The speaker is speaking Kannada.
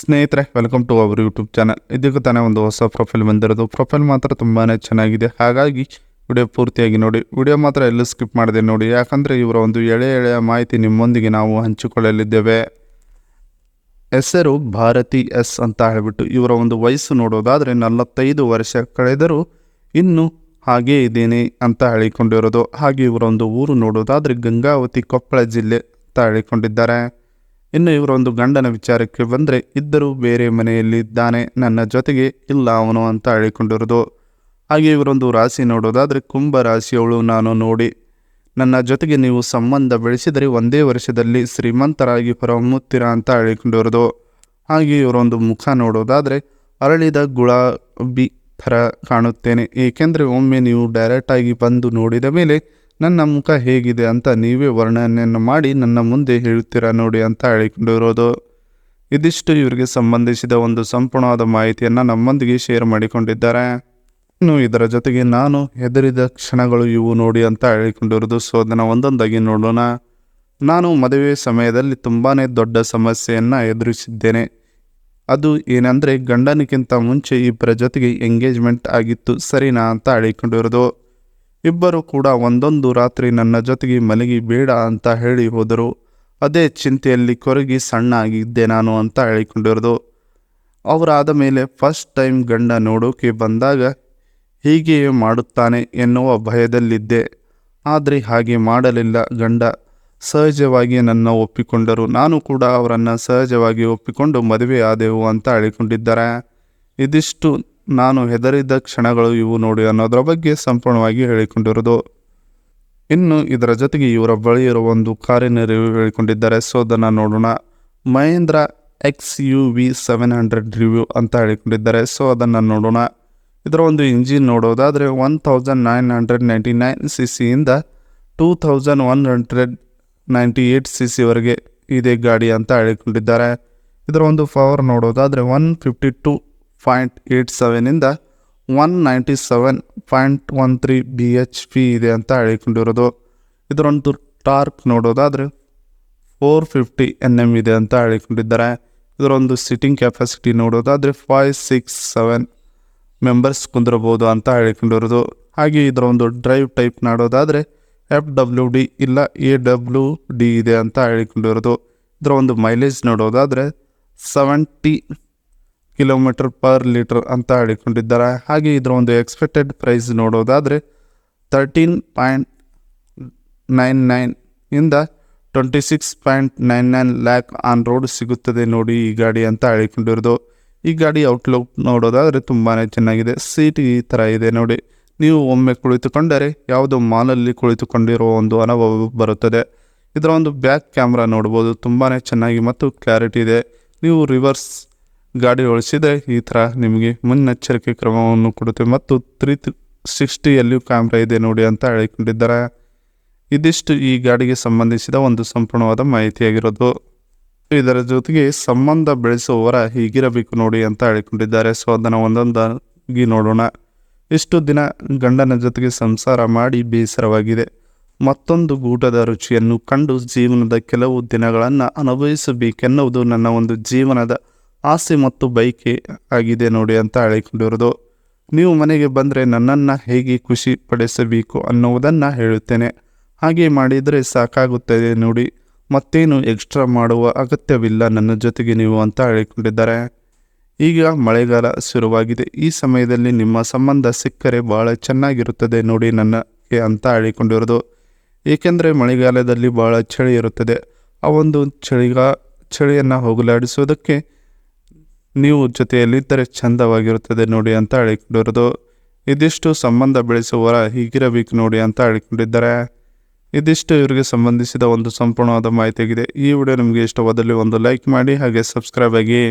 ಸ್ನೇಹಿತರೆ, welcome to our YouTube channel. ಇದಕ್ಕೂ ತಾನೇ ಒಂದು ಹೊಸ ಪ್ರೊಫೈಲ್ ಬಂದಿರೋದು. ಪ್ರೊಫೈಲ್ ಮಾತ್ರ ತುಂಬಾ ಚೆನ್ನಾಗಿದೆ, ಹಾಗಾಗಿ ವಿಡಿಯೋ ಪೂರ್ತಿಯಾಗಿ ನೋಡಿ. ವಿಡಿಯೋ ಮಾತ್ರ ಎಲ್ಲೂ ಸ್ಕಿಪ್ ಮಾಡದೆ ನೋಡಿ, ಯಾಕಂದರೆ ಇವರ ಒಂದು ಎಳೆಯ ಮಾಹಿತಿ ನಿಮ್ಮೊಂದಿಗೆ ನಾವು ಹಂಚಿಕೊಳ್ಳಲಿದ್ದೇವೆ. ಹೆಸರು ಭಾರತಿ ಎಸ್ ಅಂತ ಹೇಳಿಬಿಟ್ಟು ಇವರ ಒಂದು ವಯಸ್ಸು ನೋಡೋದಾದರೆ 45 ವರ್ಷ ಕಳೆದರೂ ಇನ್ನೂ ಹಾಗೇ ಇದ್ದೇನೆ ಅಂತ ಹೇಳಿಕೊಂಡಿರೋದು. ಹಾಗೆ ಇವರ ಒಂದು ಊರು ನೋಡೋದಾದರೆ ಗಂಗಾವತಿ, ಕೊಪ್ಪಳ ಜಿಲ್ಲೆ ಅಂತ ಹೇಳಿಕೊಂಡಿದ್ದಾರೆ. ಇನ್ನು ಇವರೊಂದು ಗಂಡನ ವಿಚಾರಕ್ಕೆ ಬಂದರೆ, ಇದ್ದರೂ ಬೇರೆ ಮನೆಯಲ್ಲಿದ್ದಾನೆ, ನನ್ನ ಜೊತೆಗೆ ಇಲ್ಲ ಅವನು ಅಂತ ಹೇಳಿಕೊಂಡಿರೋದು. ಹಾಗೆ ಇವರೊಂದು ರಾಶಿ ನೋಡೋದಾದರೆ ಕುಂಭ ರಾಶಿಯವಳು ನಾನು ನೋಡಿ, ನನ್ನ ಜೊತೆಗೆ ನೀವು ಸಂಬಂಧ ಬೆಳೆಸಿದರೆ ಒಂದೇ ವರ್ಷದಲ್ಲಿ ಶ್ರೀಮಂತರಾಗಿ ಹೊರಹೊಮ್ಮುತ್ತೀರಾ ಅಂತ ಹೇಳಿಕೊಂಡಿರೋದು. ಹಾಗೆ ಇವರೊಂದು ಮುಖ ನೋಡೋದಾದರೆ ಅರಳಿದ ಗುಲಾಬಿ ಥರ ಕಾಣುತ್ತೇನೆ, ಏಕೆಂದರೆ ಒಮ್ಮೆ ನೀವು ಡೈರೆಕ್ಟಾಗಿ ಬಂದು ನೋಡಿದ ಮೇಲೆ ನನ್ನ ಮುಖ ಹೇಗಿದೆ ಅಂತ ನೀವೇ ವರ್ಣನೆಯನ್ನು ಮಾಡಿ ನನ್ನ ಮುಂದೆ ಹೇಳುತ್ತೀರಾ ನೋಡಿ ಅಂತ ಹೇಳಿಕೊಂಡಿರೋದು. ಇದಿಷ್ಟು ಇವರಿಗೆ ಸಂಬಂಧಿಸಿದ ಒಂದು ಸಂಪೂರ್ಣವಾದ ಮಾಹಿತಿಯನ್ನು ನಮ್ಮೊಂದಿಗೆ ಶೇರ್ ಮಾಡಿಕೊಂಡಿದ್ದಾರೆ. ಇನ್ನು ಇದರ ಜೊತೆಗೆ ನಾನು ಹೆದರಿದ ಕ್ಷಣಗಳು ಇವು ನೋಡಿ ಅಂತ ಹೇಳಿಕೊಂಡಿರೋದು. ಸೊ ಅದನ್ನು ಒಂದೊಂದಾಗಿ ನೋಡೋಣ. ನಾನು ಮದುವೆ ಸಮಯದಲ್ಲಿ ತುಂಬಾ ದೊಡ್ಡ ಸಮಸ್ಯೆಯನ್ನು ಎದುರಿಸಿದ್ದೇನೆ. ಅದು ಏನಂದರೆ, ಗಂಡನಿಗಿಂತ ಮುಂಚೆ ಇಬ್ಬರ ಜೊತೆಗೆ ಎಂಗೇಜ್ಮೆಂಟ್ ಆಗಿತ್ತು, ಸರಿನಾ ಅಂತ ಹೇಳಿಕೊಂಡಿರೋದು. ಇಬ್ಬರು ಕೂಡ ಒಂದೊಂದು ರಾತ್ರಿ ನನ್ನ ಜೊತೆಗೆ ಮಲಗಿ ಬೇಡ ಅಂತ ಹೇಳಿ ಹೋದರು. ಅದೇ ಚಿಂತೆಯಲ್ಲಿ ಕೊರಗಿ ಸಣ್ಣ ಆಗಿದ್ದೆ ನಾನು ಅಂತ ಹೇಳಿಕೊಂಡಿರೋದು. ಅವರಾದ ಮೇಲೆ ಫಸ್ಟ್ ಟೈಮ್ ಗಂಡ ನೋಡೋಕೆ ಬಂದಾಗ ಹೀಗೆಯೇ ಮಾಡುತ್ತಾನೆ ಎನ್ನುವ ಭಯದಲ್ಲಿದ್ದೆ. ಆದರೆ ಹಾಗೆ ಮಾಡಲಿಲ್ಲ. ಗಂಡ ಸಹಜವಾಗಿ ನನ್ನ ಒಪ್ಪಿಕೊಂಡರು. ನಾನು ಕೂಡ ಅವರನ್ನು ಸಹಜವಾಗಿ ಒಪ್ಪಿಕೊಂಡು ಮದುವೆ ಆದೆವು ಅಂತ ಹೇಳಿಕೊಂಡಿದ್ದಾರೆ. ಇದಿಷ್ಟು ನಾನು ಹೆದರಿದ ಕ್ಷಣಗಳು ಇವು ನೋಡಿ ಅನ್ನೋದರ ಬಗ್ಗೆ ಸಂಪೂರ್ಣವಾಗಿ ಹೇಳಿಕೊಂಡಿರೋದು. ಇನ್ನು ಇದರ ಜೊತೆಗೆ ಇವರ ಬಳಿ ಇರುವ ಒಂದು ಕಾರಿನ ರಿವ್ಯೂ ಹೇಳಿಕೊಂಡಿದ್ದಾರೆ. ಸೊ ಅದನ್ನು ನೋಡೋಣ. ಮಹೇಂದ್ರ XUV 700 ರಿವ್ಯೂ ಅಂತ ಹೇಳಿಕೊಂಡಿದ್ದಾರೆ. ಸೊ ಅದನ್ನು ನೋಡೋಣ. ಇದರ ಒಂದು ಇಂಜಿನ್ ನೋಡೋದಾದರೆ 1999 cc ಇಂದ 2198 cc ವರೆಗೆ ಇದೆ ಗಾಡಿ ಅಂತ ಹೇಳಿಕೊಂಡಿದ್ದಾರೆ. ಇದರ ಒಂದು ಪವರ್ ನೋಡೋದಾದರೆ 152.87 ಇಂದ 197.13 bhp ಇದೆ ಅಂತ ಹೇಳಿಕೊಂಡಿರೋದು. ಇದರೊಂದು ಟಾರ್ಕ್ ನೋಡೋದಾದರೆ 450 Nm ಇದೆ ಅಂತ ಹೇಳಿಕೊಂಡಿದ್ದಾರೆ. ಇದರೊಂದು ಸಿಟ್ಟಿಂಗ್ ಕೆಪಾಸಿಟಿ ನೋಡೋದಾದರೆ 567 ಮೆಂಬರ್ಸ್ ಕುಂದಿರಬಹುದು ಅಂತ ಹೇಳಿಕೊಂಡಿರೋದು. ಹಾಗೆ ಇದರ ಒಂದು ಡ್ರೈವ್ ಟೈಪ್ ನೋಡೋದಾದರೆ FWD ಇಲ್ಲ AWD ಇದೆ ಅಂತ ಹೇಳಿಕೊಂಡಿರೋದು. ಇದರ ಒಂದು ಮೈಲೇಜ್ ನೋಡೋದಾದರೆ 70 km/L ಅಂತ ಹೇಳಿಕೊಂಡಿದ್ದಾರೆ. ಹಾಗೆ ಇದರ ಒಂದು ಎಕ್ಸ್ಪೆಕ್ಟೆಡ್ ಪ್ರೈಸ್ ನೋಡೋದಾದರೆ 13.99 ಇಂದ 26.99 ಲ್ಯಾಕ್ ಆನ್ ರೋಡ್ ಸಿಗುತ್ತದೆ ನೋಡಿ ಈ ಗಾಡಿ ಅಂತ ಹೇಳಿಕೊಂಡಿರೋದು. ಈ ಗಾಡಿ ಔಟ್ಲುಕ್ ನೋಡೋದಾದರೆ ತುಂಬಾ ಚೆನ್ನಾಗಿದೆ. ಸೀಟ್ ಈ ಥರ ಇದೆ ನೋಡಿ. ನೀವು ಒಮ್ಮೆ ಕುಳಿತುಕೊಂಡರೆ ಯಾವುದೋ ಮಾಲಲ್ಲಿ ಕುಳಿತುಕೊಂಡಿರೋ ಒಂದು ಅನುಭವ ಬರುತ್ತದೆ. ಇದರ ಒಂದು ಬ್ಯಾಕ್ ಕ್ಯಾಮ್ರಾ ನೋಡ್ಬೋದು, ತುಂಬಾ ಚೆನ್ನಾಗಿ ಮತ್ತು ಕ್ಲಾರಿಟಿ ಇದೆ. ನೀವು ರಿವರ್ಸ್ ಗಾಡಿ ಓಡಿಸಿದರೆ ಈ ಥರ ನಿಮಗೆ ಮುನ್ನೆಚ್ಚರಿಕೆ ಕ್ರಮವನ್ನು ಕೊಡುತ್ತೆ. ಮತ್ತು 360ಯಲ್ಲಿಯೂ ಕ್ಯಾಮ್ರಾ ಇದೆ ನೋಡಿ ಅಂತ ಹೇಳಿಕೊಂಡಿದ್ದಾರೆ. ಇದಿಷ್ಟು ಈ ಗಾಡಿಗೆ ಸಂಬಂಧಿಸಿದ ಒಂದು ಸಂಪೂರ್ಣವಾದ ಮಾಹಿತಿಯಾಗಿರೋದು. ಇದರ ಜೊತೆಗೆ ಸಂಬಂಧ ಬೆಳೆಸುವವರ ಹೀಗಿರಬೇಕು ನೋಡಿ ಅಂತ ಹೇಳಿಕೊಂಡಿದ್ದಾರೆ. ಸೊ ಅದನ್ನು ಒಂದೊಂದಾಗಿ ನೋಡೋಣ. ಇಷ್ಟು ದಿನ ಗಂಡನ ಜೊತೆಗೆ ಸಂಸಾರ ಮಾಡಿ ಬೇಸರವಾಗಿದೆ. ಮತ್ತೊಂದು ಊಟದ ರುಚಿಯನ್ನು ಕಂಡು ಜೀವನದ ಕೆಲವು ದಿನಗಳನ್ನು ಅನುಭವಿಸಬೇಕೆನ್ನುವುದು ನನ್ನ ಒಂದು ಜೀವನದ ಆಸೆ ಮತ್ತು ಬಯಕೆ ಆಗಿದೆ ನೋಡಿ ಅಂತ ಹೇಳಿಕೊಂಡಿರೋದು. ನೀವು ಮನೆಗೆ ಬಂದರೆ ನನ್ನನ್ನು ಹೇಗೆ ಖುಷಿ ಪಡಿಸಬೇಕು ಅನ್ನುವುದನ್ನು ಹೇಳುತ್ತೇನೆ. ಹಾಗೆ ಮಾಡಿದರೆ ಸಾಕಾಗುತ್ತದೆ ನೋಡಿ, ಮತ್ತೇನು ಎಕ್ಸ್ಟ್ರಾ ಮಾಡುವ ಅಗತ್ಯವಿಲ್ಲ ನನ್ನ ಜೊತೆಗೆ ನೀವು ಅಂತ ಹೇಳಿಕೊಂಡಿದ್ದಾರೆ. ಈಗ ಮಳೆಗಾಲ ಶುರುವಾಗಿದೆ. ಈ ಸಮಯದಲ್ಲಿ ನಿಮ್ಮ ಸಂಬಂಧ ಸಿಕ್ಕರೆ ಭಾಳ ಚೆನ್ನಾಗಿರುತ್ತದೆ ನೋಡಿ ನನಗೆ ಅಂತ ಹೇಳಿಕೊಂಡಿರೋದು. ಏಕೆಂದರೆ ಮಳೆಗಾಲದಲ್ಲಿ ಭಾಳ ಚಳಿ ಇರುತ್ತದೆ. ಆ ಒಂದು ಚಳಿಯನ್ನು ಹೋಗಲಾಡಿಸೋದಕ್ಕೆ ನೀವು ಜೊತೆಯಲ್ಲಿದ್ದರೆ ಚಂದವಾಗಿರುತ್ತದೆ ನೋಡಿ ಅಂತ ಹೇಳಿಕೊಂಡಿರೋದು. ಇದಿಷ್ಟು ಸಂಬಂಧ ಬೆಳೆಸುವವರ ಹೀಗಿರಬೇಕು ನೋಡಿ ಅಂತ ಹೇಳಿಕೊಂಡಿದ್ದಾರೆ. ಇದಿಷ್ಟು ಇವರಿಗೆ ಸಂಬಂಧಿಸಿದ ಒಂದು ಸಂಪೂರ್ಣವಾದ ಮಾಹಿತಿಯಾಗಿದೆ. ಈ ವಿಡಿಯೋ ನಿಮಗೆ ಇಷ್ಟವಾದಲ್ಲಿ ಒಂದು ಲೈಕ್ ಮಾಡಿ, ಹಾಗೆ ಸಬ್ಸ್ಕ್ರೈಬ್ ಆಗಿ.